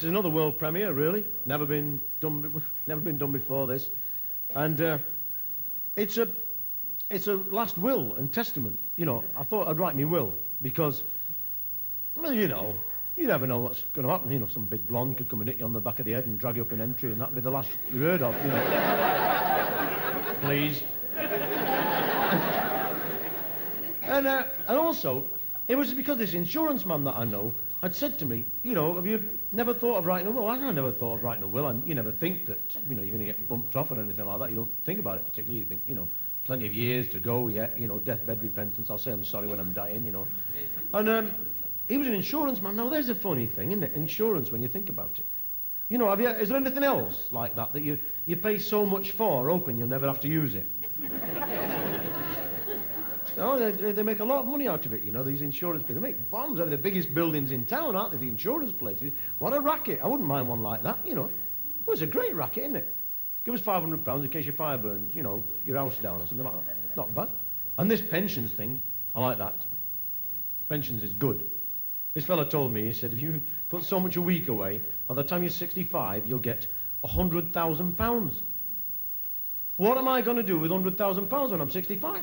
is another world premiere, really. Never been done before this. And it's a last will and testament. You know, I thought I'd write me will because, well, you know, you never know what's going to happen. You know, some big blonde could come and hit you on the back of the head and drag you up in entry, and that'd be the last you heard of, you know. Please. And also, it was because this insurance man that I know had said to me, you know, have you never thought of writing a will? I never thought of writing a will, and you never think that, you know, you're going to get bumped off or anything like that. You don't think about it particularly. You think, you know, plenty of years to go yet, you know, deathbed repentance. I'll say I'm sorry when I'm dying, you know. And he was an insurance man. Now, there's a funny thing, isn't it? Insurance, when you think about it. You know, is there anything else like that you pay so much for, hoping you'll never have to use it? No, they make a lot of money out of it, you know, these insurance people. They make bombs out of the biggest buildings in town, aren't they, the insurance places? What a racket. I wouldn't mind one like that, you know. Well, it's a great racket, isn't it? Give us £500 in case your fire burns, you know, your house down or something like that. Not bad. And this pensions thing, I like that. Pensions is good. This fella told me, he said, if you put so much a week away, by the time you're 65, you'll get £100,000. What am I going to do with £100,000 when I'm 65?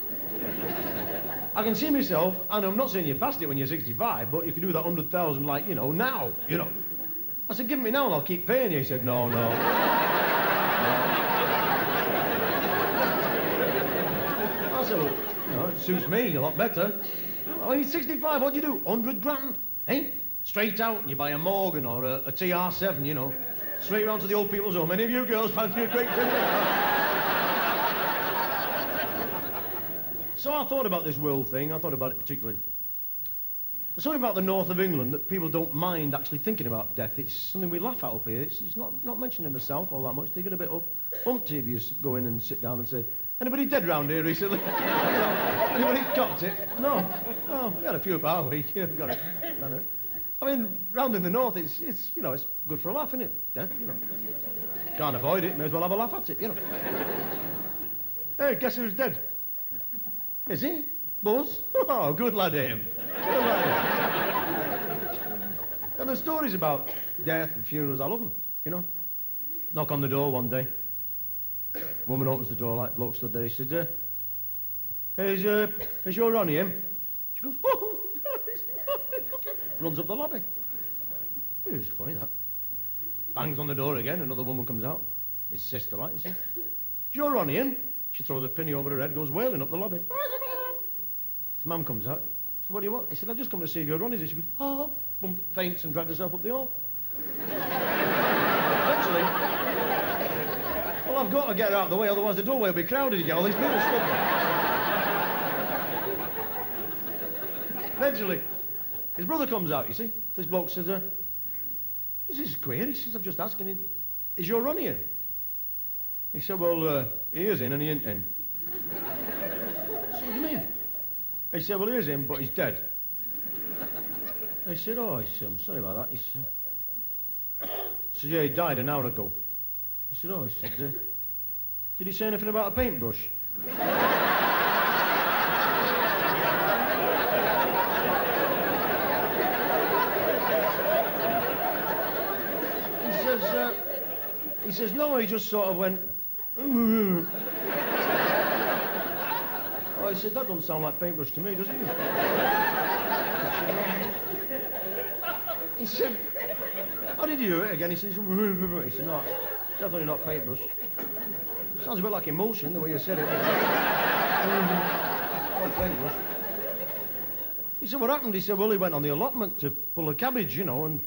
I can see myself, and I'm not saying you're past it when you're 65, but you can do that 100,000 like, you know, now, you know. I said, give me now and I'll keep paying you. He said, no. I said, well, you know, it suits me a lot better. I mean, 65, what do you do? 100 grand, eh? Straight out and you buy a Morgan or a TR7, you know. Straight round to the old people's home. Any of you girls fancy a quick thing? So I thought about this will thing. I thought about it particularly. There's something about the north of England that people don't mind actually thinking about death. It's something we laugh at up here. It's not mentioned in the south all that much. They get a bit umpty if you go in and sit down and say, anybody dead round here recently? You know, anybody copped it? No. Oh, we had a few up our week. Yeah, we've got it. I mean, round in the north, it's you know, it's good for a laugh, isn't it? Death, you know. Can't avoid it. May as well have a laugh at it, you know. Hey, guess who's dead? Is he? Buzz? Oh, good lad him. Good lad him. And the stories about death and funerals, I love them, you know. Knock on the door one day. Woman opens the door, like, bloke stood there. He said, is your Ronnie in? She goes, oh, runs up the lobby. It was funny, that. Bangs on the door again, another woman comes out. His sister, like, you see. Is your Ronnie in? She throws a penny over her head, goes wailing up the lobby. His mum comes out. She said, what do you want? He said, I've just come to see if your Ronnie's in. She goes, oh, bump, faints and drags herself up the hall. Eventually, well, I've got to get her out of the way, otherwise the doorway will be crowded again. All these people stood there. Eventually, his brother comes out, you see. This bloke says, this is queer. He says, I'm just asking him, is your Ronnie in? He said, well, he is in and he ain't in. So what do you mean? He said, well, he is in, but he's dead. He said, oh, I'm sorry about that. He said, yeah, he died an hour ago. He said, oh, did he say anything about a paintbrush? He says, no, he just sort of went, oh, he said, that doesn't sound like paintbrush to me, does it? He said, how did you do it again? He said, no, definitely not paintbrush. Sounds a bit like emulsion, the way you said it. Not paintbrush. He said, what happened? He said, well, he went on the allotment to pull a cabbage, you know, and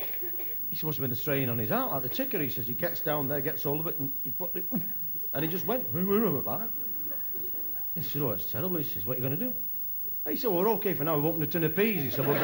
he must have been the strain on his heart, like the ticker. He says he gets down there, gets hold of it, and he put it, and he just went like that. He said, oh, it's terrible. He says, what are you going to do? He said, well, we're okay for now. We've opened a tin of peas. He said, well,